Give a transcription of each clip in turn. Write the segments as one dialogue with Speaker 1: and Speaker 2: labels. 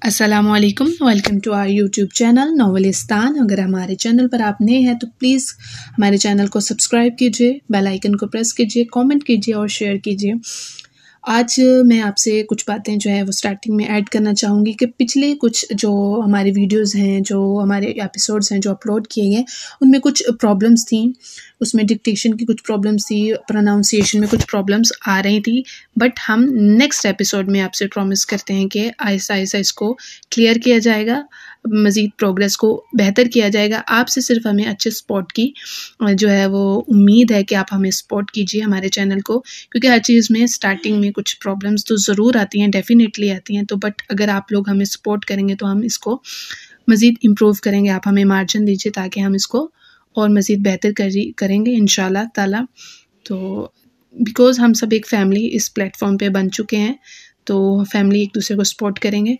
Speaker 1: السلام علیکم، welcome to our YouTube channel Novelistan. اگر ہمارے چینل پر آپ نئے ہیں تو پلیز ہمارے چینل کو سبسکرائب کیجیے، بیل آئیکن کو پریس کیجیے، کامنٹ کیجیے اور شیئر کیجیے۔ آج میں آپ سے کچھ باتیں جو ہے وہ سٹارٹنگ میں ایڈ کرنا چاہوں گی کہ پچھلے کچھ جو ہماری ویڈیوز ہیں، جو ہمارے ایپیسوڈز ہیں جو اپلوڈ کیے گئے، ان میں کچھ پرابلمس تھیں۔ اس میں ڈکٹیشن کی کچھ پرابلمس تھی، پروناؤنسیشن میں کچھ پرابلمس آ رہی تھی، بٹ ہم نیکسٹ ایپیسوڈ میں آپ سے پرومس کرتے ہیں کہ آہستہ آہستہ اس کو کلیئر کیا جائے گا، مزید پروگریس کو بہتر کیا جائے گا۔ آپ سے صرف ہمیں اچھے سپورٹ کی جو ہے وہ امید ہے کہ آپ ہمیں سپورٹ کیجیے ہمارے چینل کو، کیونکہ ہر چیز میں سٹارٹنگ میں کچھ پرابلمس تو ضرور آتی ہیں، ڈیفینیٹلی آتی ہیں، تو بٹ اگر آپ لوگ ہمیں سپورٹ کریں گے تو ہم اس کو مزید امپروو کریں گے۔ آپ ہمیں مارجن دیجیے تاکہ ہم اس کو اور مزید بہتر کریں گے انشاءاللہ تعالیٰ۔ تو بیکاز ہم سب ایک فیملی اس پلیٹ فارم پہ بن چکے ہیں، تو فیملی ایک دوسرے کو سپورٹ کریں گے۔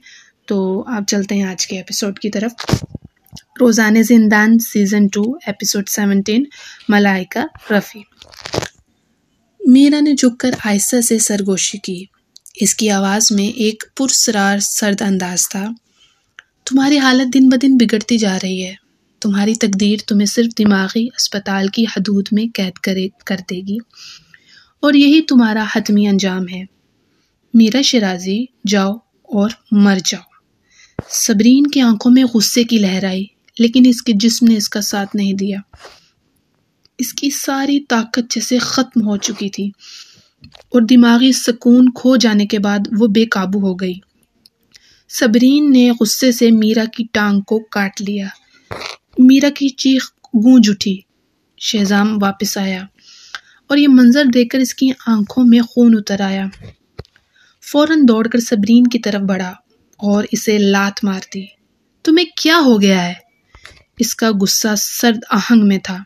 Speaker 1: تو آپ چلتے ہیں آج کے ایپیسوڈ کی طرف۔ روزانہ زندان سیزن 2 ایپیسوڈ 17 ملائکہ رفیع۔ میرا نے جھک کر آہستہ سے سرگوشی کی۔ اس کی آواز میں ایک پرسرار سرد انداز تھا۔ تمہاری حالت دن بدن بگڑتی جا رہی ہے۔ تمہاری تقدیر تمہیں صرف دماغی اسپتال کی حدود میں قید کر دے گی، اور یہی تمہارا حتمی انجام ہے۔ میرا شیرازی، جاؤ اور مر جاؤ۔ صبرین کی آنکھوں میں غصے کی لہر آئی، لیکن اس کے جسم نے اس کا ساتھ نہیں دیا۔ اس کی ساری طاقت جیسے ختم ہو چکی تھی، اور دماغی سکون کھو جانے کے بعد وہ بے قابو ہو گئی۔ صبرین نے غصے سے میرا کی ٹانگ کو کاٹ لیا۔ میرا کی چیخ گونج اٹھی۔ شہزام واپس آیا، اور یہ منظر دیکھ کر اس کی آنکھوں میں خون اتر آیا۔ فوراً دوڑ کر صبرین کی طرف بڑھا اور اسے لات مار دی۔ تمہیں کیا ہو گیا ہے؟ اس کا غصہ سرد آہنگ میں تھا،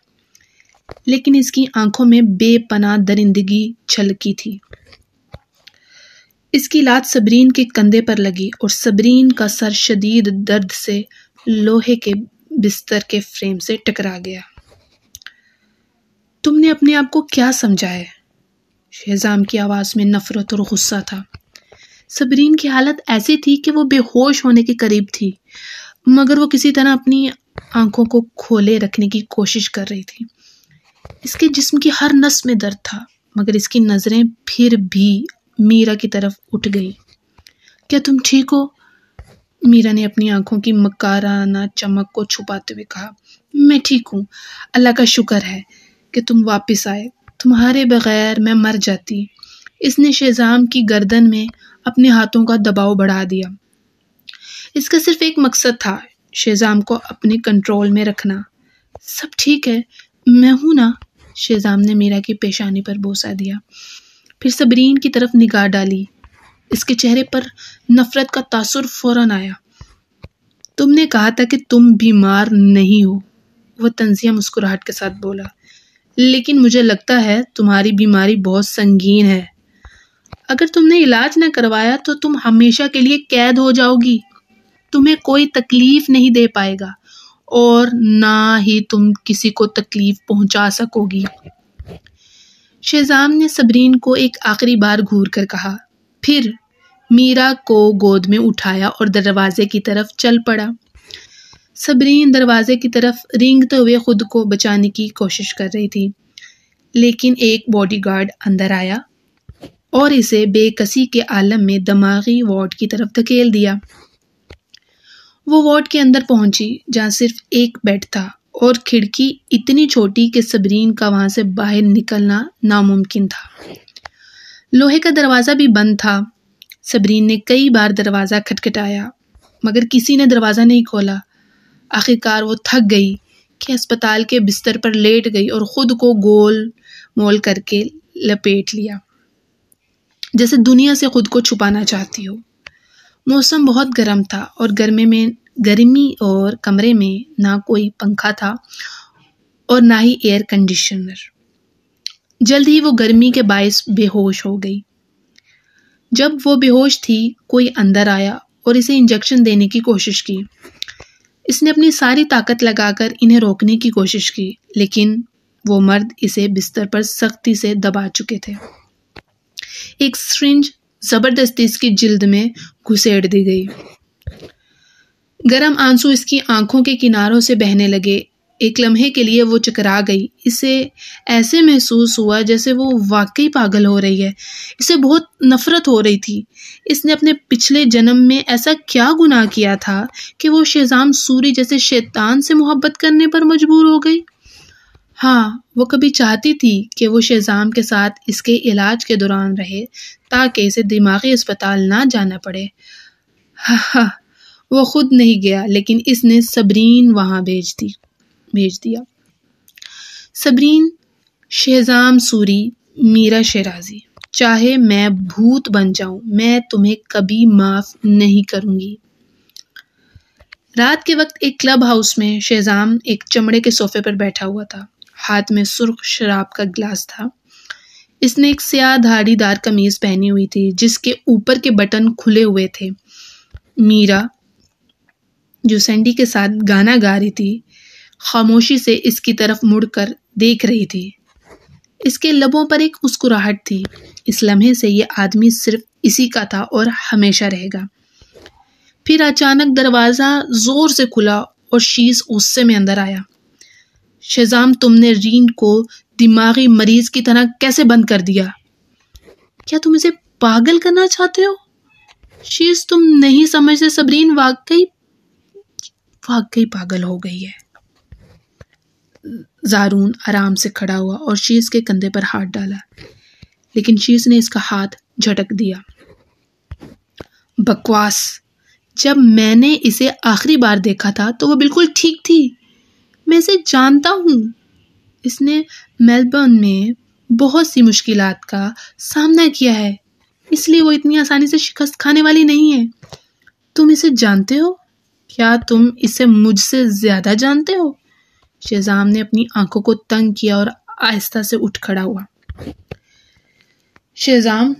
Speaker 1: لیکن اس کی آنکھوں میں بے پناہ درندگی چھلکی تھی۔ اس کی لات صبرین کے کندھے پر لگی، اور صبرین کا سر شدید درد سے لوہے کے بستر کے فریم سے ٹکرا گیا۔ تم نے اپنے آپ کو کیا سمجھا ہے؟ شہزام کی آواز میں نفرت اور غصہ تھا۔ صبرین کی حالت ایسی تھی کہ وہ بے ہوش ہونے کے قریب تھی، مگر وہ کسی طرح اپنی آنکھوں کو کھولے رکھنے کی کوشش کر رہی تھی۔ اس کے جسم کی ہر نس میں درد تھا، مگر اس کی نظریں پھر بھی میرا کی طرف اٹھ گئی۔ کیا تم ٹھیک ہو؟ میرا نے اپنی آنکھوں کی مکارانہ چمک کو چھپاتے ہوئے کہا۔ میں ٹھیک ہوں، اللہ کا شکر ہے کہ تم واپس آئے۔ تمہارے بغیر میں مر جاتی۔ اس نے شہزام کی گردن میں اپنے ہاتھوں کا دباؤ بڑھا دیا۔ اس کا صرف ایک مقصد تھا، شہزام کو اپنے کنٹرول میں رکھنا۔ سب ٹھیک ہے، میں ہوں نا؟ شہزام نے میرا کی پیشانی پر بوسہ دیا، پھر صبرین کی طرف نگاہ ڈالی۔ اس کے چہرے پر نفرت کا تاثر فوراً آیا۔ تم نے کہا تھا کہ تم بیمار نہیں ہو، وہ طنزیہ مسکراہٹ کے ساتھ بولا، لیکن مجھے لگتا ہے تمہاری بیماری بہت سنگین ہے۔ اگر تم نے علاج نہ کروایا تو تم ہمیشہ کے لیے قید ہو جاؤ گی۔ تمہیں کوئی تکلیف نہیں دے پائے گا، اور نہ ہی تم کسی کو تکلیف پہنچا سکو گی۔ شہزام نے صبرین کو ایک آخری بار گھور کر کہا، پھر میرا کو گود میں اٹھایا اور دروازے کی طرف چل پڑا۔ صبرین دروازے کی طرف رینگتے ہوئے خود کو بچانے کی کوشش کر رہی تھی، لیکن ایک باڈی گارڈ اندر آیا اور اسے بے کسی کے عالم میں دماغی وارڈ کی طرف دھکیل دیا۔ وہ وارڈ کے اندر پہنچی، جہاں صرف ایک بیڈ تھا اور کھڑکی اتنی چھوٹی کہ صبرین کا وہاں سے باہر نکلنا ناممکن تھا۔ لوہے کا دروازہ بھی بند تھا۔ صبرین نے کئی بار دروازہ کھٹکھٹایا، مگر کسی نے دروازہ نہیں کھولا۔ آخرکار وہ تھک گئی کہ اسپتال کے بستر پر لیٹ گئی اور خود کو گول مول کر کے لپیٹ لیا، جیسے دنیا سے خود کو چھپانا چاہتی ہو۔ موسم بہت گرم تھا، اور گرمی اور کمرے میں نہ کوئی پنکھا تھا اور نہ ہی ایئر کنڈیشنر۔ جلد ہی وہ گرمی کے باعث بے ہوش ہو گئی۔ جب وہ بے ہوش تھی، کوئی اندر آیا اور اسے انجیکشن دینے کی کوشش کی۔ اس نے اپنی ساری طاقت لگا کر انہیں روکنے کی کوشش کی، لیکن وہ مرد اسے بستر پر سختی سے دبا چکے تھے۔ ایک سرنج زبردستی اس کی جلد میں گھسیڑ دی گئی۔ گرم آنسو اس کی آنکھوں کے کناروں سے بہنے لگے۔ ایک لمحے کے لیے وہ چکرا گئی۔ اسے ایسے محسوس ہوا جیسے وہ واقعی پاگل ہو رہی ہے۔ اسے بہت نفرت ہو رہی تھی۔ اس نے اپنے پچھلے جنم میں ایسا کیا گناہ کیا تھا کہ وہ شہزام سوری جیسے شیطان سے محبت کرنے پر مجبور ہو گئی؟ ہاں، وہ کبھی چاہتی تھی کہ وہ شہزام کے ساتھ اس کے علاج کے دوران رہے تاکہ اسے دماغی اسپتال نہ جانا پڑے۔ ہاں، وہ خود نہیں گیا لیکن اس نے صبرین وہاں بھیج دیا۔ صبرین، شہزام سوری، میرا شیرازی، چاہے میں بھوت بن جاؤں، میں تمہیں کبھی معاف نہیں کروں گی۔ رات کے وقت ایک کلب ہاؤس میں شہزام ایک چمڑے کے صوفے پر بیٹھا ہوا تھا۔ ہاتھ میں سرخ شراب کا گلاس تھا۔ اس نے ایک سیاہ دھاڑی دار قمیض پہنی ہوئی تھی جس کے اوپر کے بٹن کھلے ہوئے تھے۔ میرا، جو سینڈی کے ساتھ گانا گا رہی تھی، خاموشی سے اس کی طرف مڑ کر دیکھ رہی تھی۔ اس کے لبوں پر ایک مسکراہٹ تھی۔ اس لمحے سے یہ آدمی صرف اسی کا تھا اور ہمیشہ رہے گا۔ پھر اچانک دروازہ زور سے کھلا اور شیز غصے میں اندر آیا۔ شہزام، تم نے رین کو دماغی مریض کی طرح کیسے بند کر دیا؟ کیا تم اسے پاگل کرنا چاہتے ہو؟ شیز، تم نہیں سمجھتے، صبرین واقعی پاگل ہو گئی ہے۔ زارون آرام سے کھڑا ہوا اور شیز کے کندھے پر ہاتھ ڈالا، لیکن شیز نے اس کا ہاتھ جھٹک دیا۔ بکواس! جب میں نے اسے آخری بار دیکھا تھا تو وہ بالکل ٹھیک تھی۔ میں اسے جانتا ہوں۔ اس نے میلبورن میں بہت سی مشکلات کا سامنا کیا ہے، اس لیے وہ اتنی آسانی سے شکست کھانے والی نہیں ہے۔ تم اسے جانتے ہو؟ کیا تم اسے مجھ سے زیادہ جانتے ہو؟ شہزام نے اپنی آنکھوں کو تنگ کیا اور آہستہ سے اٹھ کھڑا ہوا۔ شہزام،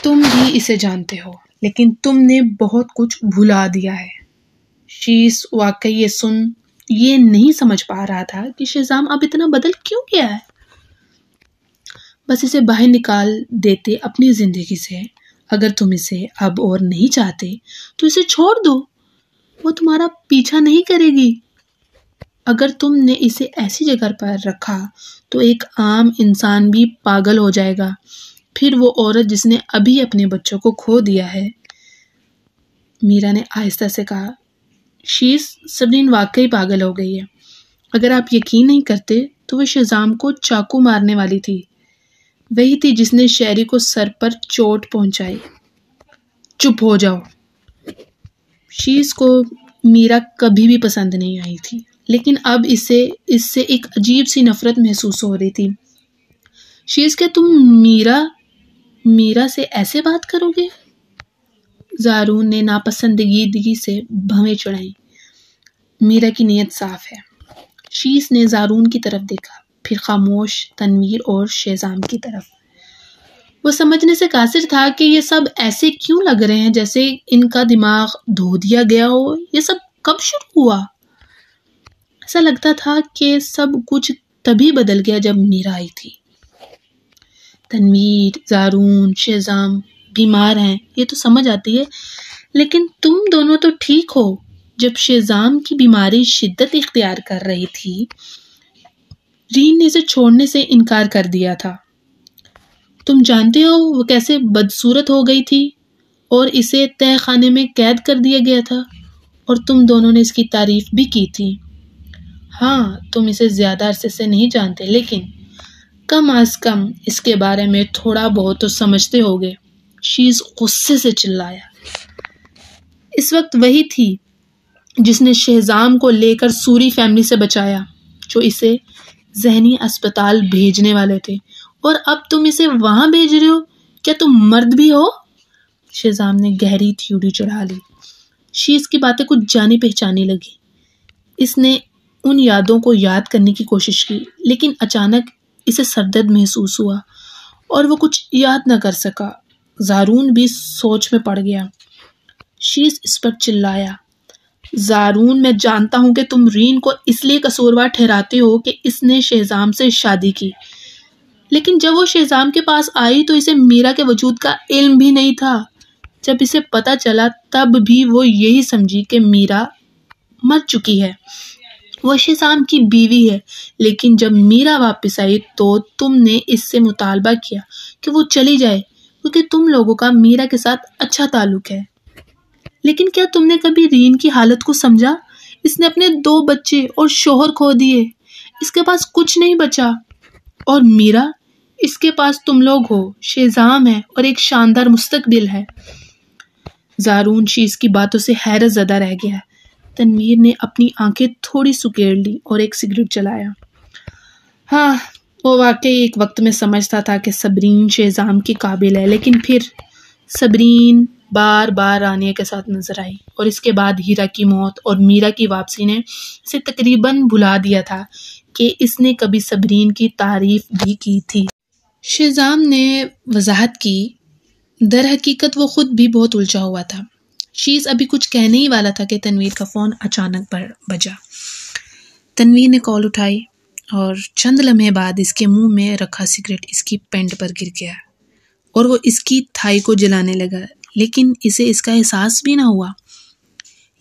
Speaker 1: تم بھی اسے جانتے ہو، لیکن تم نے بہت کچھ بھلا دیا ہے۔ شیز واقعی یہ نہیں سمجھ پا رہا تھا کہ شہزام اب اتنا بدل کیوں گیا ہے۔ بس اسے باہر نکال دیتے اپنی زندگی سے۔ اگر تم اسے اب اور نہیں چاہتے تو اسے چھوڑ دو، وہ تمہارا پیچھا نہیں کرے گی۔ اگر تم نے اسے ایسی جگہ پر رکھا تو ایک عام انسان بھی پاگل ہو جائے گا۔ پھر وہ عورت جس نے ابھی اپنے بچوں کو کھو دیا ہے۔ میرا نے آہستہ سے کہا، شیز، صبرین واقعی پاگل ہو گئی ہے۔ اگر آپ یقین نہیں کرتے تو وہ شہزام کو چاقو مارنے والی تھی، وہی تھی جس نے شہری کو سر پر چوٹ پہنچائی۔ چپ ہو جاؤ۔ شیز کو میرا کبھی بھی پسند نہیں آئی تھی، لیکن اب اس سے ایک عجیب سی نفرت محسوس ہو رہی تھی۔ شیز، کیا تم میرا سے ایسے بات کرو گے؟ زارون نے ناپسندگی سے بھویں چڑھائیں۔ میرا کی نیت صاف ہے۔ شیز نے زارون کی طرف دیکھا، پھر خاموش تنویر اور شہزام کی طرف۔ وہ سمجھنے سے قاصر تھا کہ یہ سب ایسے کیوں لگ رہے ہیں جیسے ان کا دماغ دھو دیا گیا ہو۔ یہ سب کب شروع ہوا؟ ایسا لگتا تھا کہ سب کچھ تبھی بدل گیا جب میرا آئی تھی۔ تنویر، زارون، شہزام بیمار ہیں، یہ تو سمجھ آتی ہے، لیکن تم دونوں تو ٹھیک ہو۔ جب شہزام کی بیماری شدت اختیار کر رہی تھی، رین نے اسے چھوڑنے سے انکار کر دیا تھا۔ تم جانتے ہو وہ کیسے بدصورت ہو گئی تھی اور اسے تہہ خانے میں قید کر دیا گیا تھا، اور تم دونوں نے اس کی تعریف بھی کی تھی۔ ہاں، تم اسے زیادہ عرصے سے نہیں جانتے، لیکن کم از کم اس کے بارے میں تھوڑا بہت تو سمجھتے ہوگے۔ شیز غصے سے چلایا۔ اس وقت وہی تھی جس نے شہزام کو لے کر سوری فیملی سے بچایا، جو اسے ذہنی اسپتال بھیجنے والے تھے، اور اب تم اسے وہاں بھیج رہے ہو؟ کیا تم مرد بھی ہو؟ شہزام نے گہری تھیوڑی چڑھا لی۔ شیز کی باتیں کچھ جانی پہچانی لگی۔ اس نے ان یادوں کو یاد کرنے کی کوشش کی، لیکن اچانک اسے سردرد محسوس ہوا اور وہ کچھ یاد نہ کر سکا۔ زارون بھی سوچ میں پڑ گیا۔ شیز اس پر چلایا، زارون، میں جانتا ہوں کہ تم رین کو اس لیے قصوروار ٹھہراتے ہو کہ اس نے شہزام سے شادی کی، لیکن جب وہ شہزام کے پاس آئی تو اسے میرا کے وجود کا علم بھی نہیں تھا۔ جب اسے پتہ چلا تب بھی وہ یہی سمجھی کہ میرا مر چکی ہے، وہ شیزام کی بیوی ہے، لیکن جب میرا واپس آئی تو تم نے اس سے مطالبہ کیا کہ وہ چلی جائے کیونکہ تم لوگوں کا میرا کے ساتھ اچھا تعلق ہے۔ لیکن کیا تم نے کبھی رین کی حالت کو سمجھا؟ اس نے اپنے 2 بچے اور شوہر کھو دیے، اس کے پاس کچھ نہیں بچا، اور میرا، اس کے پاس تم لوگ ہو، شیزام ہے اور ایک شاندار مستقبل ہے۔ زارون شیز کی باتوں سے حیرت زدہ رہ گیا۔ تنویر نے اپنی آنکھیں تھوڑی سکیڑ لی اور ایک سگریٹ جلایا۔ ہاں، وہ واقعی ایک وقت میں سمجھتا تھا کہ صبرین شیزام کی قابل ہے، لیکن پھر صبرین بار بار رانیہ کے ساتھ نظر آئی، اور اس کے بعد ہیرا کی موت اور میرا کی واپسی نے اسے تقریباً بھلا دیا تھا کہ اس نے کبھی صبرین کی تعریف بھی کی تھی۔ شیزام نے وضاحت کی، در حقیقت وہ خود بھی بہت الجھا ہوا تھا۔ شیز ابھی کچھ کہنے ہی والا تھا کہ تنویر کا فون اچانک بجا۔ تنویر نے کال اٹھائی اور چند لمحے بعد اس کے منہ میں رکھا سگریٹ اس کی پینٹ پر گر گیا اور وہ اس کی تھائی کو جلانے لگا، لیکن اسے اس کا احساس بھی نہ ہوا۔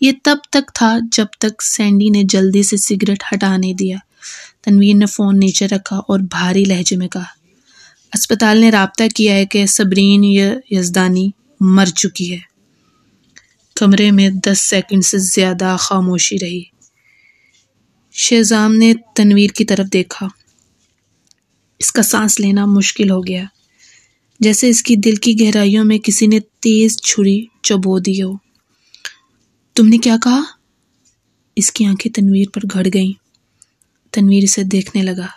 Speaker 1: یہ تب تک تھا جب تک سینڈی نے جلدی سے سگریٹ ہٹا نہیں دیا۔ تنویر نے فون نیچے رکھا اور بھاری لہجے میں کہا، اسپتال نے رابطہ کیا ہے کہ صبرین یزدانی مر چکی ہے۔ کمرے میں 10 سیکنڈ سے زیادہ خاموشی رہی۔ شیزام نے تنویر کی طرف دیکھا۔ اس کا سانس لینا مشکل ہو گیا، جیسے اس کی دل کی گہرائیوں میں کسی نے تیز چھری چبو دی ہو۔ تم نے کیا کہا؟ اس کی آنکھیں تنویر پر گڑ گئیں۔ تنویر اسے دیکھنے لگا۔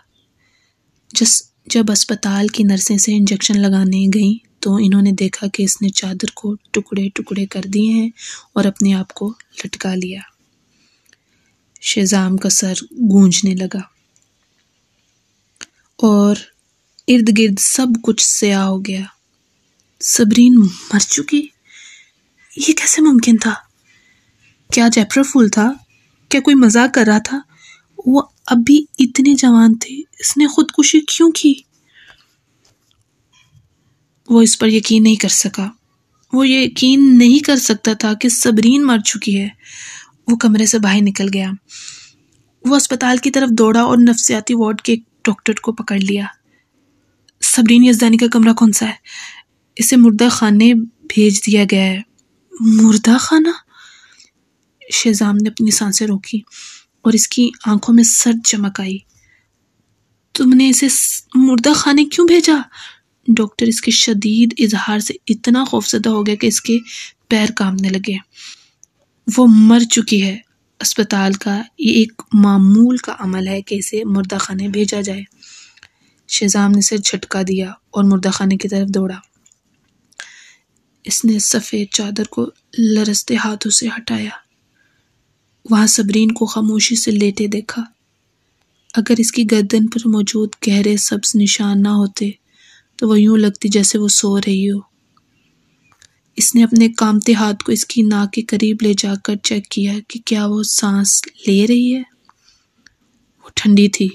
Speaker 1: جب اسپتال کی نرسیں سے انجیکشن لگانے گئیں تو انہوں نے دیکھا کہ اس نے چادر کو ٹکڑے ٹکڑے کر دیے ہیں اور اپنے آپ کو لٹکا لیا۔ شیزام کا سر گونجنے لگا اور ارد گرد سب کچھ سیاہ ہو گیا۔ صبرین مر چکی؟ یہ کیسے ممکن تھا؟ کیا اپریل فول تھا؟ کیا کوئی مذاق کر رہا تھا؟ وہ اب بھی اتنے جوان تھے، اس نے خودکشی کیوں کی؟ وہ اس پر یقین نہیں کر سکا۔ وہ یقین نہیں کر سکتا تھا کہ صبرین مر چکی ہے۔ وہ کمرے سے باہر نکل گیا۔ وہ اسپتال کی طرف دوڑا اور نفسیاتی وارڈ کے ایک ڈاکٹر کو پکڑ لیا۔ صبرین یزدانی کا کمرہ کون سا ہے؟ اسے مردہ خانے بھیج دیا گیا ہے۔ مردہ خانہ؟ شیزام نے اپنی سانسیں روکی اور اس کی آنکھوں میں سرد چمک آئی۔ تم نے اسے مردہ خانے کیوں بھیجا؟ ڈاکٹر اس کے شدید اظہار سے اتنا خوفزدہ ہو گیا کہ اس کے پیر کانپنے لگے۔ وہ مر چکی ہے۔ اسپتال کا یہ ایک معمول کا عمل ہے کہ اسے مردہ خانے بھیجا جائے۔ شیزام نے اسے جھٹکا دیا اور مردہ خانے کی طرف دوڑا۔ اس نے سفید چادر کو لرزتے ہاتھوں سے ہٹایا۔ وہاں صبرین کو خاموشی سے لیٹے دیکھا۔ اگر اس کی گردن پر موجود گہرے سبز نشان نہ ہوتے تو وہ یوں لگتی جیسے وہ سو رہی ہو۔ اس نے اپنے کانپتے ہاتھ کو اس کی ناک کے قریب لے جا کر چیک کیا کہ کیا وہ سانس لے رہی ہے۔ وہ ٹھنڈی تھی۔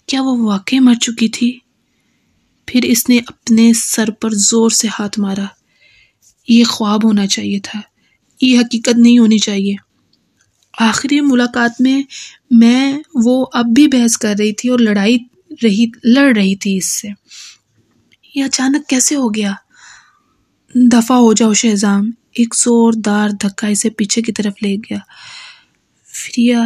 Speaker 1: کیا وہ واقعی مر چکی تھی؟ پھر اس نے اپنے سر پر زور سے ہاتھ مارا۔ یہ خواب ہونا چاہیے تھا، یہ حقیقت نہیں ہونی چاہیے۔ آخری ملاقات میں وہ اب بھی بحث کر رہی تھی اور لڑ رہی تھی اس سے۔ یہ اچانک کیسے ہو گیا؟ دفع ہو جاؤ شیزام۔ ایک زوردار دھکا اسے پیچھے کی طرف لے گیا۔ فریا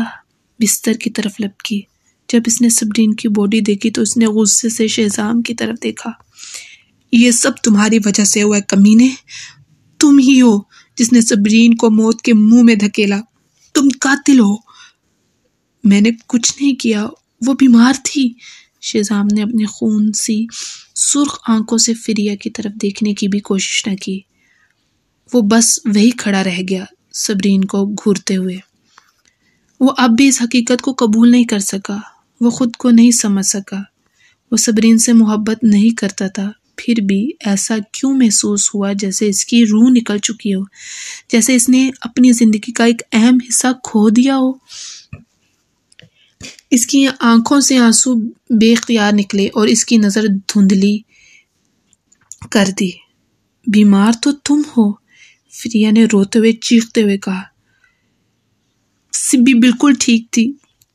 Speaker 1: بستر کی طرف لپکی۔ جب اس نے صبرین کی باڈی دیکھی تو اس نے غصے سے شیزام کی طرف دیکھا۔ یہ سب تمہاری وجہ سے ہوا ہے کمینے۔ تم ہی ہو جس نے صبرین کو موت کے منہ میں دھکیلا۔ تم قاتل ہو۔ میں نے کچھ نہیں کیا، وہ بیمار تھی۔ شیزام نے اپنے خون سی سرخ آنکھوں سے فریا کی طرف دیکھنے کی بھی کوشش نہ کی۔ وہ بس وہی کھڑا رہ گیا، صبرین کو گھورتے ہوئے۔ وہ اب بھی اس حقیقت کو قبول نہیں کر سکا۔ وہ خود کو نہیں سمجھ سکا۔ وہ صبرین سے محبت نہیں کرتا تھا، پھر بھی ایسا کیوں محسوس ہوا جیسے اس کی روح نکل چکی ہو، جیسے اس نے اپنی زندگی کا ایک اہم حصہ کھو دیا ہو۔ اس کی آنکھوں سے آنسو بے اختیار نکلے اور اس کی نظر دھندلی کر دی۔ بیمار تو تم ہو، فریا نے روتے ہوئے چیختے ہوئے کہا۔ سبی بالکل ٹھیک تھی،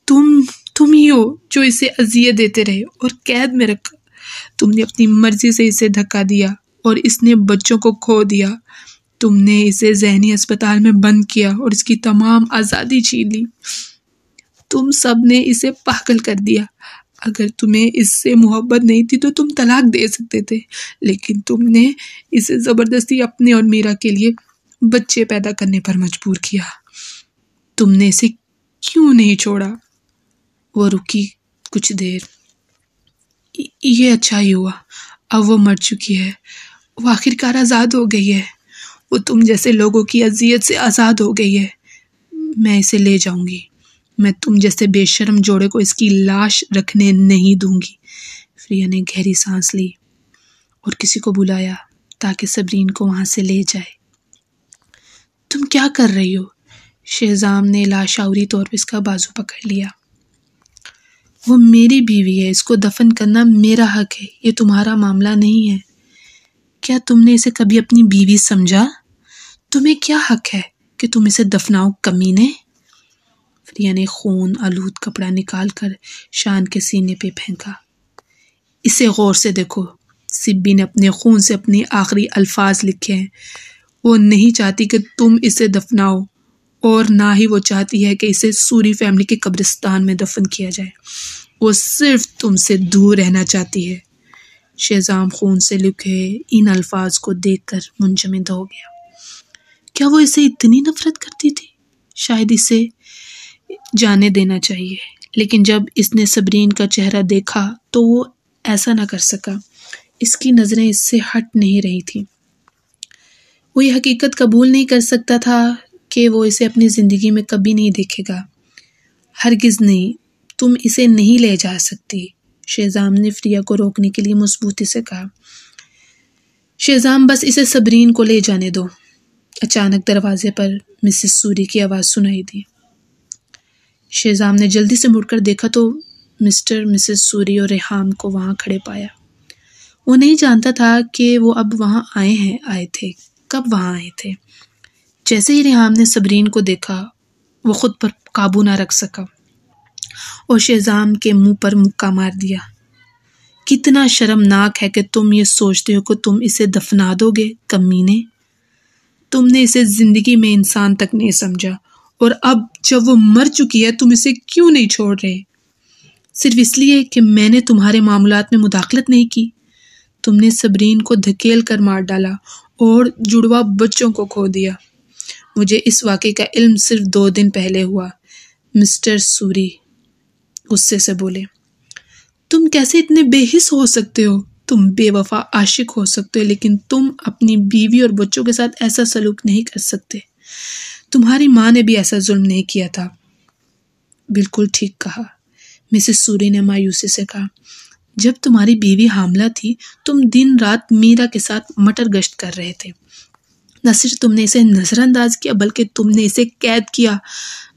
Speaker 1: تم ہی ہو جو اسے اذیت دیتے رہے اور قید میں رکھا۔ تم نے اپنی مرضی سے اسے دھکا دیا اور اس نے بچوں کو کھو دیا۔ تم نے اسے ذہنی اسپتال میں بند کیا اور اس کی تمام آزادی چھین لی۔ تم سب نے اسے پاگل کر دیا۔ اگر تمہیں اس سے محبت نہیں تھی تو تم طلاق دے سکتے تھے، لیکن تم نے اسے زبردستی اپنے اور میرا کے لیے بچے پیدا کرنے پر مجبور کیا۔ تم نے اسے کیوں نہیں چھوڑا؟ وہ رکی کچھ دیر۔ یہ اچھا ہی ہوا، اب وہ مر چکی ہے، وہ آخرکار آزاد ہو گئی ہے، وہ تم جیسے لوگوں کی اذیت سے آزاد ہو گئی ہے۔ میں اسے لے جاؤں گی، میں تم جیسے بے شرم جوڑے کو اس کی لاش رکھنے نہیں دوں گی۔ فریا نے گہری سانس لی اور کسی کو بلایا تاکہ صبرین کو وہاں سے لے جائے۔ تم کیا کر رہی ہو؟ شہزام نے لاشعوری طور پر اس کا بازو پکڑ لیا۔ وہ میری بیوی ہے، اس کو دفن کرنا میرا حق ہے، یہ تمہارا معاملہ نہیں ہے۔ کیا تم نے اسے کبھی اپنی بیوی سمجھا؟ تمہیں کیا حق ہے کہ تم اسے دفناؤ، کمینے؟ فریا نے خون آلود کپڑا نکال کر شان کے سینے پہ پھینکا۔ اسے غور سے دیکھو، سبی نے اپنے خون سے اپنے آخری الفاظ لکھے ہیں۔ وہ نہیں چاہتی کہ تم اسے دفناؤ، اور نہ ہی وہ چاہتی ہے کہ اسے سوری فیملی کے قبرستان میں دفن کیا جائے۔ وہ صرف تم سے دور رہنا چاہتی ہے۔ شہزام خون سے لکھے ان الفاظ کو دیکھ کر منجمد ہو گیا۔ کیا وہ اسے اتنی نفرت کرتی تھی؟ شاید اسے جانے دینا چاہیے، لیکن جب اس نے صبرین کا چہرہ دیکھا تو وہ ایسا نہ کر سکا۔ اس کی نظریں اس سے ہٹ نہیں رہی تھیں۔ وہ یہ حقیقت قبول نہیں کر سکتا تھا کہ وہ اسے اپنی زندگی میں کبھی نہیں دیکھے گا۔ ہرگز نہیں، تم اسے نہیں لے جا سکتی، شہزام نے فریا کو روکنے کے لیے مضبوطی سے کہا۔ شہزام، بس اسے صبرین کو لے جانے دو۔ اچانک دروازے پر مسز سوری کی آواز سنائی دی۔ شہزام نے جلدی سے مڑ کر دیکھا تو مسز سوری اور ریحام کو وہاں کھڑے پایا۔ وہ نہیں جانتا تھا کہ وہ اب وہاں آئے تھے، کب وہاں آئے تھے۔ جیسے ہی ریحام نے صبرین کو دیکھا، وہ خود پر قابو نہ رکھ سکا اور شہزام کے منہ پر مکہ مار دیا۔ کتنا شرمناک ہے کہ تم یہ سوچتے ہو کہ تم اسے دفنا دو گے، کمینے۔ تم نے اسے زندگی میں انسان تک نہیں سمجھا، اور اب جب وہ مر چکی ہے تم اسے کیوں نہیں چھوڑ رہے؟ صرف اس لیے کہ میں نے تمہارے معاملات میں مداخلت نہیں کی۔ تم نے صبرین کو دھکیل کر مار ڈالا اور جڑوا بچوں کو کھو دیا۔ مجھے اس واقعے کا علم صرف 2 دن پہلے ہوا۔ مسٹر سوری غصے سے بولے، تم کیسے اتنے بے حس ہو سکتے ہو؟ تم بے وفا عاشق ہو سکتے ہو، لیکن تم اپنی بیوی اور بچوں کے ساتھ ایسا سلوک نہیں کر سکتے۔ تمہاری ماں نے بھی ایسا ظلم نہیں کیا تھا۔ بالکل ٹھیک کہا، مسز سوری نے مایوسی سے کہا۔ جب تمہاری بیوی حاملہ تھی، تم دن رات میرا کے ساتھ مٹر گشت کر رہے تھے۔ نہ صرف تم نے اسے نظر انداز کیا، بلکہ تم نے اسے قید کیا،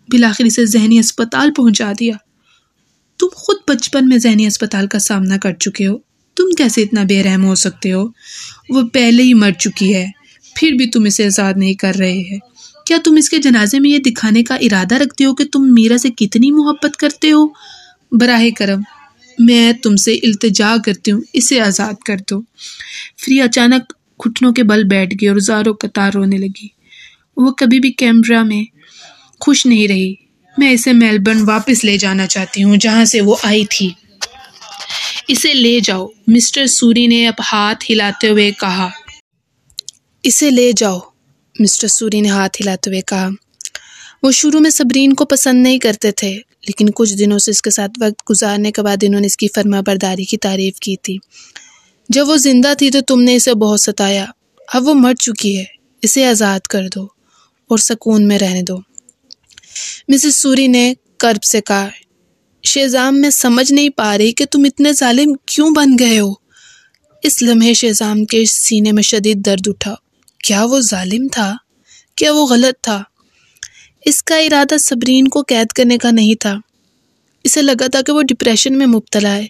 Speaker 1: بالآخر اسے ذہنی اسپتال پہنچا دیا۔ تم خود بچپن میں ذہنی اسپتال کا سامنا کر چکے ہو، تم کیسے اتنا بے رحم ہو سکتے ہو؟ وہ پہلے ہی مر چکی ہے، پھر بھی تم اسے آزاد نہیں کر رہے ہیں۔ کیا تم اس کے جنازے میں یہ دکھانے کا ارادہ رکھتے ہو کہ تم میرا سے کتنی محبت کرتے ہو؟ براہ کرم میں تم سے التجا کرتی ہوں، اسے آزاد کر دو۔ فریا اچانک گھٹنوں کے بل بیٹھ گئی اور زاروں قطار رونے لگی۔ وہ کبھی بھی کیمبرا میں خوش نہیں رہی۔ میں اسے میلبرن واپس لے جانا چاہتی ہوں، جہاں سے وہ آئی تھی۔ اسے لے جاؤ، مسٹر سوری نے اب ہاتھ ہلاتے ہوئے کہا۔ اسے لے جاؤ، مسٹر سوری نے ہاتھ ہلاتے ہوئے کہا۔ وہ شروع میں صبرین کو پسند نہیں کرتے تھے، لیکن کچھ دنوں سے اس کے ساتھ وقت گزارنے کے بعد انہوں نے اس کی فرما برداری کی تعریف کی تھی۔ جب وہ زندہ تھی تو تم نے اسے بہت ستایا، اب وہ مر چکی ہے، اسے آزاد کر دو اور سکون میں رہنے دو۔ مسز سوری نے کرب سے کہا۔ شہزام، میں سمجھ نہیں پا رہی کہ تم اتنے ظالم کیوں بن گئے ہو؟ اس لمحے شہزام کے سینے میں شدید درد اٹھا۔ کیا وہ ظالم تھا؟ کیا وہ غلط تھا؟ اس کا ارادہ صبرین کو قید کرنے کا نہیں تھا۔ اسے لگا تھا کہ وہ ڈپریشن میں مبتلا ہے۔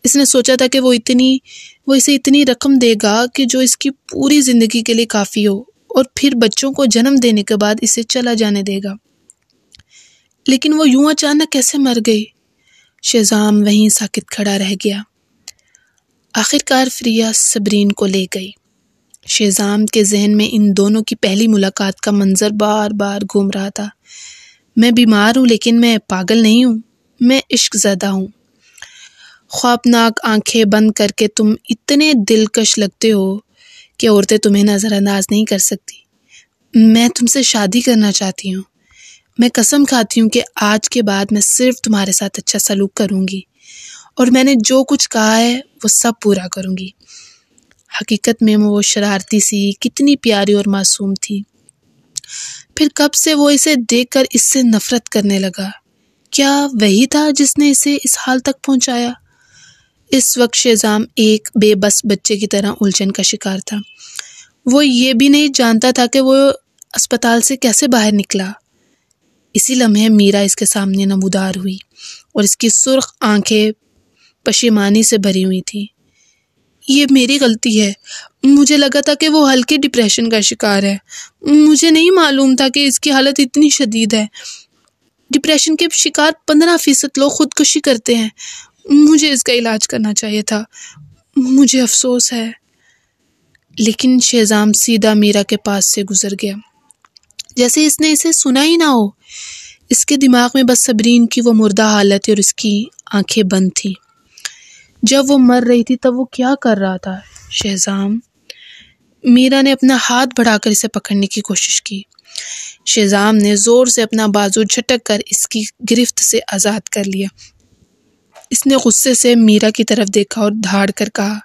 Speaker 1: اس نے سوچا تھا کہ وہ اسے اتنی رقم دے گا کہ جو اس کی پوری زندگی کے لیے کافی ہو، اور پھر بچوں کو جنم دینے کے بعد اسے چلا جانے دے گا۔ لیکن وہ یوں اچانک کیسے مر گئی؟ شہزام وہیں ساکت کھڑا رہ گیا۔ آخرکار فریا صبرین کو لے گئی۔ شہزام کے ذہن میں ان دونوں کی پہلی ملاقات کا منظر بار بار گھوم رہا تھا۔ میں بیمار ہوں لیکن میں پاگل نہیں ہوں، میں عشق زدہ ہوں۔ خوابناک آنکھیں بند کر کے تم اتنے دلکش لگتے ہو کہ عورتیں تمہیں نظر انداز نہیں کر سکتی۔ میں تم سے شادی کرنا چاہتی ہوں۔ میں قسم کھاتی ہوں کہ آج کے بعد میں صرف تمہارے ساتھ اچھا سلوک کروں گی اور میں نے جو کچھ کہا ہے وہ سب پورا کروں گی۔ حقیقت میں وہ شرارتی سی کتنی پیاری اور معصوم تھی، پھر کب سے وہ اسے دیکھ کر اس سے نفرت کرنے لگا۔ کیا وہی تھا جس نے اسے اس حال تک پہنچایا؟ اس وقت شہزام ایک بے بس بچے کی طرح الجھن کا شکار تھا۔ وہ یہ بھی نہیں جانتا تھا کہ وہ اسپتال سے کیسے باہر نکلا۔ اسی لمحے میرا اس کے سامنے نمودار ہوئی اور اس کی سرخ آنکھیں پشیمانی سے بھری ہوئی تھیں۔ یہ میری غلطی ہے، مجھے لگا تھا کہ وہ ہلکے ڈپریشن کا شکار ہے، مجھے نہیں معلوم تھا کہ اس کی حالت اتنی شدید ہے۔ ڈپریشن کے شکار 15% لوگ خودکشی کرتے ہیں، مجھے اس کا علاج کرنا چاہیے تھا، مجھے افسوس ہے۔ لیکن شہزام سیدھا میرا کے پاس سے گزر گیا، جیسے اس نے اسے سنا ہی نہ ہو۔ اس کے دماغ میں بس صبرین کی وہ مردہ حالت اور اس کی آنکھیں بند تھیں۔ جب وہ مر رہی تھی تب وہ کیا کر رہا تھا؟ شہزام۔ میرا نے اپنا ہاتھ بڑھا کر اسے پکڑنے کی کوشش کی۔ شہزام نے زور سے اپنا بازو جھٹک کر اس کی گرفت سے آزاد کر لیا۔ اس نے غصے سے میرا کی طرف دیکھا اور دھاڑ کر کہا،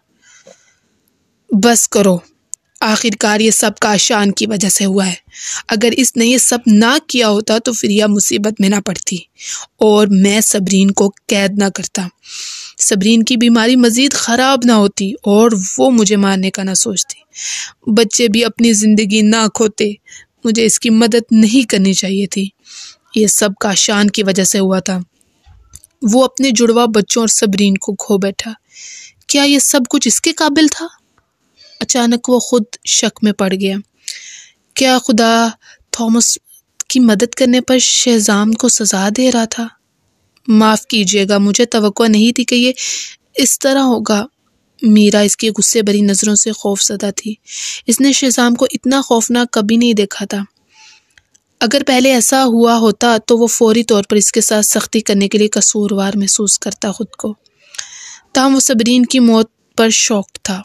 Speaker 1: بس کرو، آخرکار یہ سب کاشان کی وجہ سے ہوا ہے۔ اگر اس نے یہ سب نہ کیا ہوتا تو فریا مصیبت میں نہ پڑتی اور میں صبرین کو قید نہ کرتا۔ صبرین کی بیماری مزید خراب نہ ہوتی اور وہ مجھے مارنے کا نہ سوچتی۔ بچے بھی اپنی زندگی نہ کھوتے۔ مجھے اس کی مدد نہیں کرنی چاہیے تھی۔ یہ سب کاشان کی وجہ سے ہوا تھا۔ وہ اپنے جڑواں بچوں اور صبرین کو کھو بیٹھا۔ کیا یہ سب کچھ اس کے قابل تھا؟ اچانک وہ خود شک میں پڑ گیا۔ کیا خدا تھامس کی مدد کرنے پر شہزام کو سزا دے رہا تھا؟ معاف کیجیے گا، مجھے توقع نہیں تھی کہ یہ اس طرح ہوگا۔ میرا اس کی غصے بھری نظروں سے خوف زدہ تھی۔ اس نے شہزام کو اتنا خوفناک کبھی نہیں دیکھا تھا۔ اگر پہلے ایسا ہوا ہوتا تو وہ فوری طور پر اس کے ساتھ سختی کرنے کے لیے قصوروار محسوس کرتا خود کو۔ تاہم وہ صبرین کی موت پر شوق تھا۔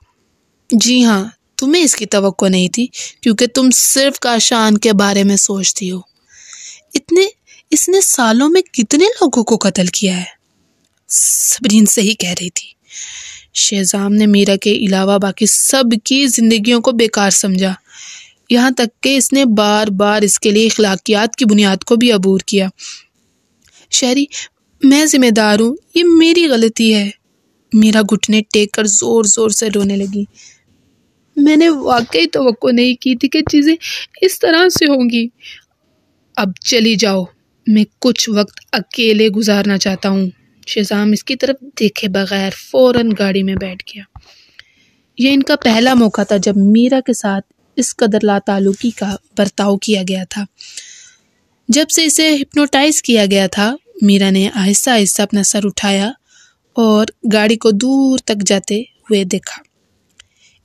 Speaker 1: جی ہاں، تمہیں اس کی توقع نہیں تھی کیونکہ تم صرف کاشان کے بارے میں سوچتی ہو۔ اس نے سالوں میں کتنے لوگوں کو قتل کیا ہے؟ صبرین صحیح کہہ رہی تھی۔ شہزام نے میرا کے علاوہ باقی سب کی زندگیوں کو بیکار سمجھا، یہاں تک کہ اس نے بار بار اس کے لیے اخلاقیات کی بنیاد کو بھی عبور کیا۔ شہری، میں ذمہ دار ہوں، یہ میری غلطی ہے۔ میرا گھٹنے ٹیک کر زور زور سے رونے لگی۔ میں نے واقعی توقع نہیں کی تھی کہ چیزیں اس طرح سے ہوں گی۔ اب چلی جاؤ، میں کچھ وقت اکیلے گزارنا چاہتا ہوں۔ شہزام اس کی طرف دیکھے بغیر فوراً گاڑی میں بیٹھ گیا۔ یہ ان کا پہلا موقع تھا جب میرا کے ساتھ اس قدر لا تعلقی کا برتاؤ کیا گیا تھا۔ جب سے اسے ہپنوٹائز کیا گیا تھا، میرا نے آہستہ آہستہ اپنا سر اٹھایا اور گاڑی کو دور تک جاتے ہوئے دیکھا۔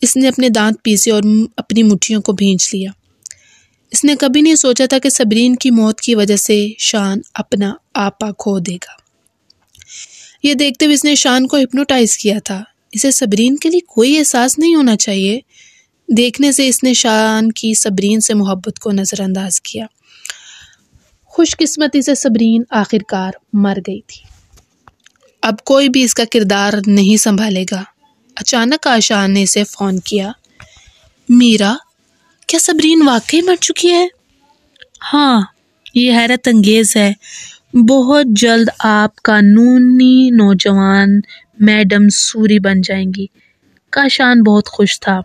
Speaker 1: اس نے اپنے دانت پیسے اور اپنی مٹھیوں کو بھینچ لیا۔ اس نے کبھی نہیں سوچا تھا کہ صبرین کی موت کی وجہ سے شان اپنا آپا کھو دے گا۔ یہ دیکھتے ہوئے اس نے شان کو ہپنوٹائز کیا تھا۔ اسے صبرین کے لیے کوئی احساس نہیں ہونا چاہیے۔ دیکھنے سے اس نے شان کی صبرین سے محبت کو نظر انداز کیا۔ خوش قسمتی سے صبرین آخرکار مر گئی تھی۔ اب کوئی بھی اس کا کردار نہیں سنبھالے گا۔ اچانک آشان نے اسے فون کیا۔ میرا، کیا صبرین واقعی مر چکی ہے؟ ہاں، یہ حیرت انگیز ہے۔ بہت جلد آپ قانونی نوجوان میڈم سوری بن جائیں گی۔ کاشان بہت خوش تھا۔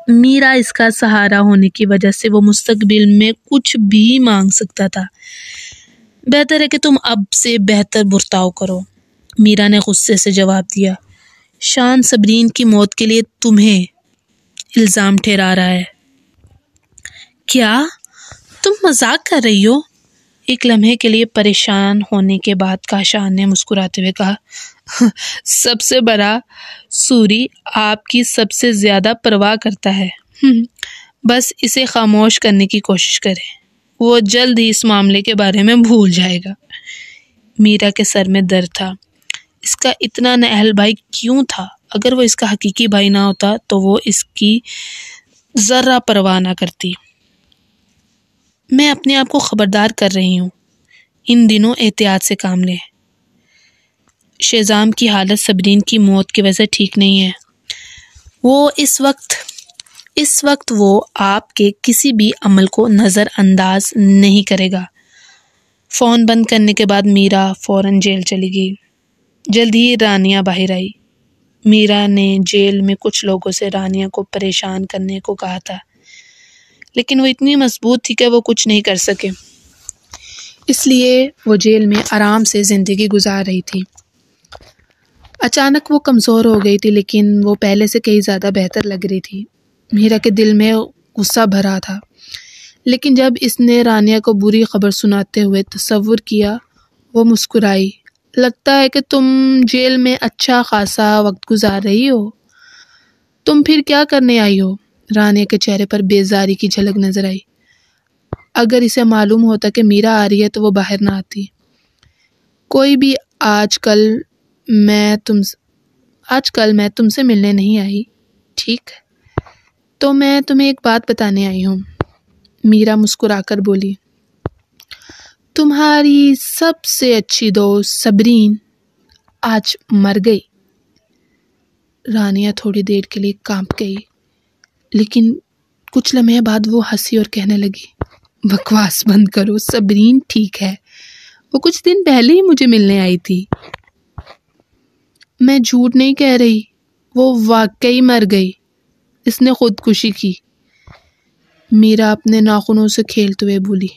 Speaker 1: میرا اس کا سہارا ہونے کی وجہ سے وہ مستقبل میں کچھ بھی مانگ سکتا تھا۔ بہتر ہے کہ تم اب سے بہتر برتاؤ کرو، میرا نے غصے سے جواب دیا۔ شان صبرین کی موت کے لیے تمہیں الزام ٹھہرا رہا ہے۔ کیا تم مذاق کر رہی ہو؟ ایک لمحے کے لیے پریشان ہونے کے بعد کاشان نے مسکراتے ہوئے کہا، سب سے بڑا سوری آپ کی سب سے زیادہ پرواہ کرتا ہے، بس اسے خاموش کرنے کی کوشش کریں، وہ جلد ہی اس معاملے کے بارے میں بھول جائے گا۔ میرا کے سر میں درد تھا، اس کا اتنا نااہل بھائی کیوں تھا؟ اگر وہ اس کا حقیقی بھائی نہ ہوتا تو وہ اس کی ذرہ پرواہ نہ کرتی۔ میں اپنے آپ کو خبردار کر رہی ہوں، ان دنوں احتیاط سے کام لیں۔ شیزام کی حالت صبرین کی موت کی وجہ سے ٹھیک نہیں ہے۔ وہ اس وقت وہ آپ کے کسی بھی عمل کو نظر انداز نہیں کرے گا۔ فون بند کرنے کے بعد میرا فوراً جیل چلی گئی۔ جلد ہی رانیہ باہر آئی۔ میرا نے جیل میں کچھ لوگوں سے رانیہ کو پریشان کرنے کو کہا تھا، لیکن وہ اتنی مضبوط تھی کہ وہ کچھ نہیں کر سکے، اس لیے وہ جیل میں آرام سے زندگی گزار رہی تھی۔ اچانک وہ کمزور ہو گئی تھی، لیکن وہ پہلے سے کہیں زیادہ بہتر لگ رہی تھی۔ میرا کے دل میں غصہ بھرا تھا، لیکن جب اس نے رانیہ کو بری خبر سناتے ہوئے تصور کیا، وہ مسکرائی۔ لگتا ہے کہ تم جیل میں اچھا خاصا وقت گزار رہی ہو، تم پھر کیا کرنے آئی ہو؟ رانیہ کے چہرے پر بیزاری کی جھلک نظر آئی۔ اگر اسے معلوم ہوتا کہ میرا آ رہی ہے تو وہ باہر نہ آتی۔ کوئی بھی آج کل میں تم سے ملنے نہیں آئی، ٹھیک؟ تو میں تمہیں ایک بات بتانے آئی ہوں۔ میرا مسکرا کر بولی، تمہاری سب سے اچھی دوست صبرین آج مر گئی۔ رانیہ تھوڑی دیر کے لیے کانپ گئی، لیکن کچھ لمحے بعد وہ ہنسی اور کہنے لگی، بکواس بند کرو، صبرین ٹھیک ہے، وہ کچھ دن پہلے ہی مجھے ملنے آئی تھی۔ میں جھوٹ نہیں کہہ رہی، وہ واقعی مر گئی، اس نے خودکشی کی۔ میرا اپنے ناخنوں سے کھیلتے ہوئے بولی،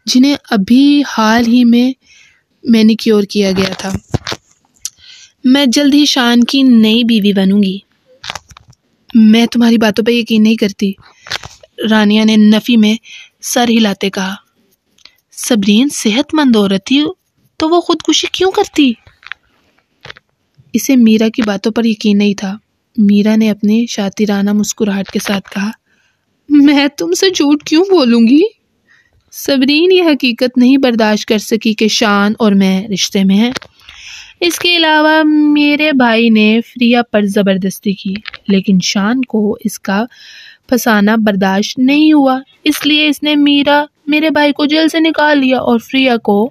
Speaker 1: جنہیں ابھی حال ہی میں مینیکیور کیا گیا تھا۔ میں جلد ہی شان کی نئی بیوی بنوں گی۔ میں تمہاری باتوں پہ یقین نہیں کرتی، رانیہ نے نفی میں سر ہلاتے کہا۔ صبرین صحت مند عورت تھی تو وہ خودکشی کیوں کرتی؟ اسے میرا کی باتوں پر یقین نہیں تھا۔ میرا نے اپنے شاطرانہ مسکراہٹ کے ساتھ کہا، میں تم سے جھوٹ کیوں بولوں گی؟ صبرین یہ حقیقت نہیں برداشت کر سکی کہ شان اور میں رشتے میں ہیں۔ اس کے علاوہ میرے بھائی نے فریہ پر زبردستی کی، لیکن شان کو اس کا پھنسانا برداشت نہیں ہوا، اس لیے اس نے میرے بھائی کو جیل سے نکال لیا اور فریہ کو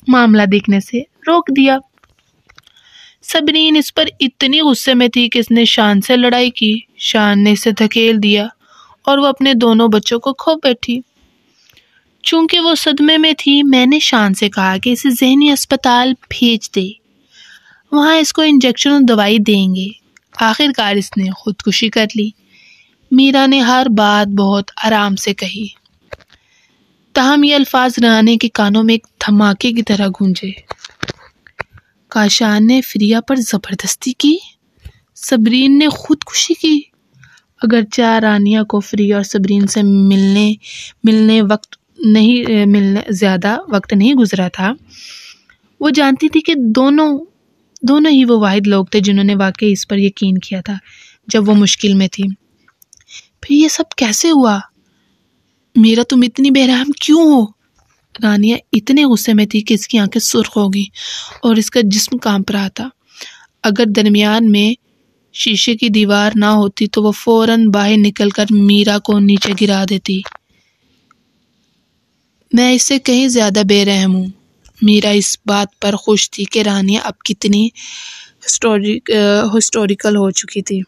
Speaker 1: معاملہ دیکھنے سے روک دیا۔ صبرین اس پر اتنی غصے میں تھی کہ اس نے شان سے لڑائی کی۔ شان نے اسے دھکیل دیا اور وہ اپنے دونوں بچوں کو کھو بیٹھی۔ چونکہ وہ صدمے میں تھی، میں نے شان سے کہا کہ اسے ذہنی اسپتال بھیج دے، وہاں اس کو انجیکشن اور دوائی دیں گے۔ آخر کار اس نے خودکشی کر لی۔ میرا نے ہر بات بہت آرام سے کہی، تاہم یہ الفاظ رانیہ کے کانوں میں ایک دھماکے کی طرح گونجے۔ کاشان نے فریہ پر زبردستی کی؟ صبرین نے خودکشی کی؟ اگرچہ رانیہ کو فریہ اور صبرین سے ملنے زیادہ وقت نہیں گزرا تھا، وہ جانتی تھی کہ دونوں ہی وہ واحد لوگ تھے جنہوں نے واقعی اس پر یقین کیا تھا جب وہ مشکل میں تھی۔ پھر یہ سب کیسے ہوا؟ میرا تم اتنی بے رحم کیوں ہو؟ رانیہ اتنے غصے میں تھی کہ اس کی آنکھیں سرخ ہو گئی اور اس کا جسم کانپ رہا تھا۔ اگر درمیان میں شیشے کی دیوار نہ ہوتی تو وہ فوراً باہر نکل کر میرا کو نیچے گرا دیتی۔ میں اس سے کہیں زیادہ بے رحم ہوں۔ میرا اس بات پر خوش تھی کہ رانیہ اب کتنی ہسٹوریکل ہو چکی تھی۔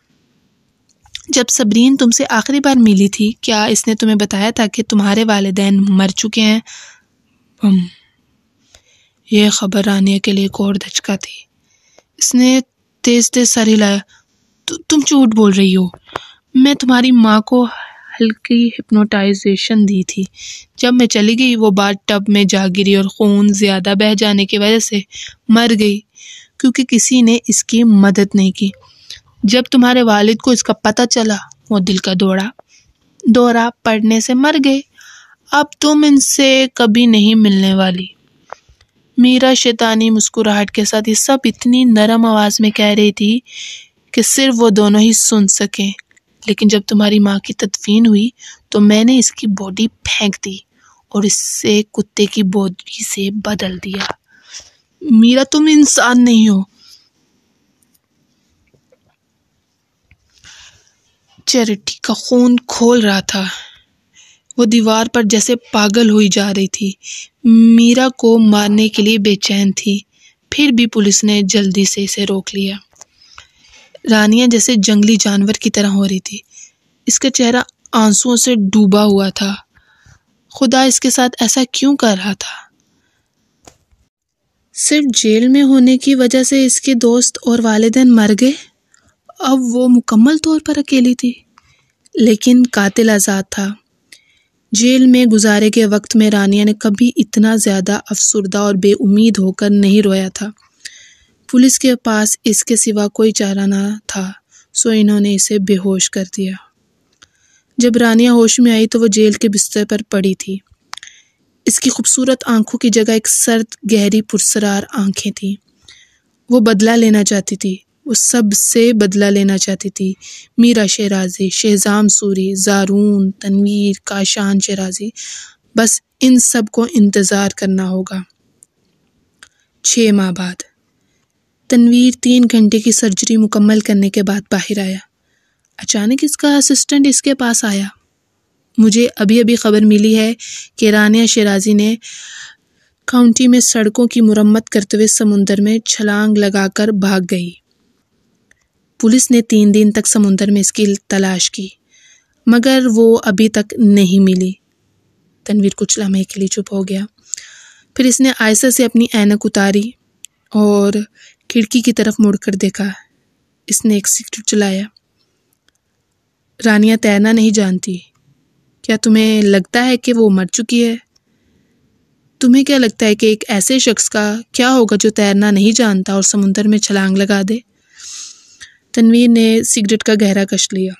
Speaker 1: جب صبرین تم سے آخری بار ملی تھی، کیا اس نے تمہیں بتایا تھا کہ تمہارے والدین مر چکے ہیں؟ یہ خبر رانیہ کے لیے ایک اور دھچکا تھی۔ اس نے تیز سر ہلایا۔ تم جھوٹ بول رہی ہو، میں تمہاری ماں کو ہلکی ہپنوٹائزیشن دی تھی۔ جب میں چلی گئی وہ باتھ ٹب میں جا گری اور خون زیادہ بہہ جانے کی وجہ سے مر گئی کیونکہ کسی نے اس کی مدد نہیں کی۔ جب تمہارے والد کو اس کا پتہ چلا، وہ دل کا دورہ پڑنے سے مر گئے۔ اب تم ان سے کبھی نہیں ملنے والی۔ میرا شیطانی مسکراہٹ کے ساتھ یہ سب اتنی نرم آواز میں کہہ رہی تھی کہ صرف وہ دونوں ہی سن سکیں۔ لیکن جب تمہاری ماں کی تدفین ہوئی تو میں نے اس کی باڈی پھینک دی اور اس سے کتے کی باڈی سے بدل دیا۔ میرا تم انسان نہیں ہو۔ چیریٹی کا خون کھول رہا تھا۔ وہ دیوار پر جیسے پاگل ہوئی جا رہی تھی، میرا کو مارنے کے لیے بے چین تھی۔ پھر بھی پولیس نے جلدی سے اسے روک لیا۔ رانیہ جیسے جنگلی جانور کی طرح ہو رہی تھی۔ اس کا چہرہ آنسوؤں سے ڈوبا ہوا تھا۔ خدا اس کے ساتھ ایسا کیوں کر رہا تھا؟ صرف جیل میں ہونے کی وجہ سے اس کے دوست اور والدین مر گئے؟ اب وہ مکمل طور پر اکیلی تھی۔ لیکن قاتل آزاد تھا۔ جیل میں گزارے کے وقت میں رانیہ نے کبھی اتنا زیادہ افسردہ اور بے امید ہو کر نہیں رویا تھا۔ پولیس کے پاس اس کے سوا کوئی چارہ نہ تھا، سو انہوں نے اسے بے ہوش کر دیا۔ جب رانیہ ہوش میں آئی تو وہ جیل کے بستر پر پڑی تھی۔ اس کی خوبصورت آنکھوں کی جگہ ایک سرد گہری پرسرار آنکھیں تھیں۔ وہ بدلہ لینا چاہتی تھی۔ وہ سب سے بدلہ لینا چاہتی تھی۔ میرا شیرازی، شہزام سوری، زارون، تنویر، کاشان شیرازی، بس ان سب کو انتظار کرنا ہوگا۔ 6 ماہ بعد تنویر 3 گھنٹے کی سرجری مکمل کرنے کے بعد باہر آیا۔ اچانک اس کا اسسٹنٹ اس کے پاس آیا۔ مجھے ابھی خبر ملی ہے کہ رانیہ شیرازی نے کاؤنٹی میں سڑکوں کی مرمت کرتے ہوئے سمندر میں چھلانگ لگا کر بھاگ گئی۔ پولیس نے 3 دن تک سمندر میں اس کی تلاش کی، مگر وہ ابھی تک نہیں ملی۔ تنویر کچھ لمحے کے لیے چپ ہو گیا۔ پھر اس نے آہستہ سے اپنی اینک اتاری اور کھڑکی کی طرف مڑ کر دیکھا۔ اس نے ایک سگریٹ جلایا۔ رانیہ تیرنا نہیں جانتی۔ کیا تمہیں لگتا ہے کہ وہ مر چکی ہے؟ تمہیں کیا لگتا ہے کہ ایک ایسے شخص کا کیا ہوگا جو تیرنا نہیں جانتا اور سمندر میں چھلانگ لگا دے؟ تنویر نے سگریٹ کا گہرا کش لیا۔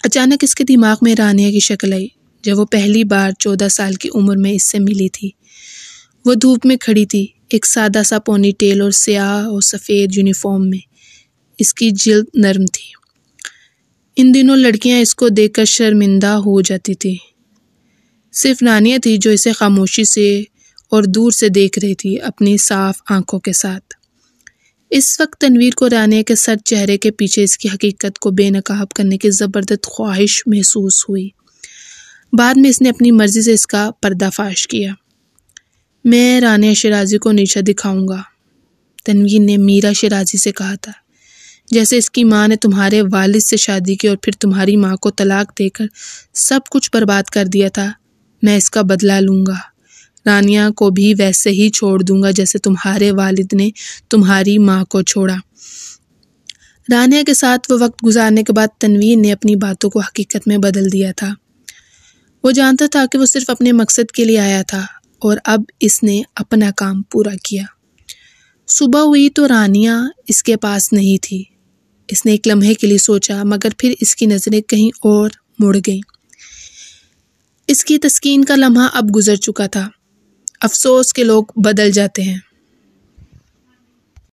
Speaker 1: اچانک اس کے دماغ میں رانیہ کی شکل آئی جب وہ پہلی بار 14 سال کی عمر میں اس سے ملی تھی۔ وہ دھوپ میں کھڑی تھی، ایک سادہ سا پونی ٹیل اور سیاہ اور سفید یونیفارم میں۔ اس کی جلد نرم تھی۔ ان دنوں لڑکیاں اس کو دیکھ کر شرمندہ ہو جاتی تھی۔ صرف رانیہ تھی جو اسے خاموشی سے اور دور سے دیکھ رہی تھی، اپنی صاف آنکھوں کے ساتھ۔ اس وقت تنویر کو رانیہ کے سرد چہرے کے پیچھے اس کی حقیقت کو بے نقاب کرنے کی زبردست خواہش محسوس ہوئی۔ بعد میں اس نے اپنی مرضی سے اس کا پردہ فاش کیا۔ میں رانیہ شیرازی کو نیچا دکھاؤں گا، تنویر نے میرا شیرازی سے کہا تھا۔ جیسے اس کی ماں نے تمہارے والد سے شادی کی اور پھر تمہاری ماں کو طلاق دے کر سب کچھ برباد کر دیا تھا، میں اس کا بدلہ لوں گا۔ رانیہ کو بھی ویسے ہی چھوڑ دوں گا جیسے تمہارے والد نے تمہاری ماں کو چھوڑا۔ رانیہ کے ساتھ وہ وقت گزارنے کے بعد تنویر نے اپنی باتوں کو حقیقت میں بدل دیا تھا۔ وہ جانتا تھا کہ وہ صرف اپنے مقصد کے لیے آیا تھا اور اب اس نے اپنا کام پورا کیا۔ صبح ہوئی تو رانیہ اس کے پاس نہیں تھی۔ اس نے ایک لمحے کے لیے سوچا، مگر پھر اس کی نظریں کہیں اور مڑ گئیں۔ اس کی تسکین کا لمحہ اب گزر چکا تھا۔ افسوس کہ لوگ بدل جاتے ہیں۔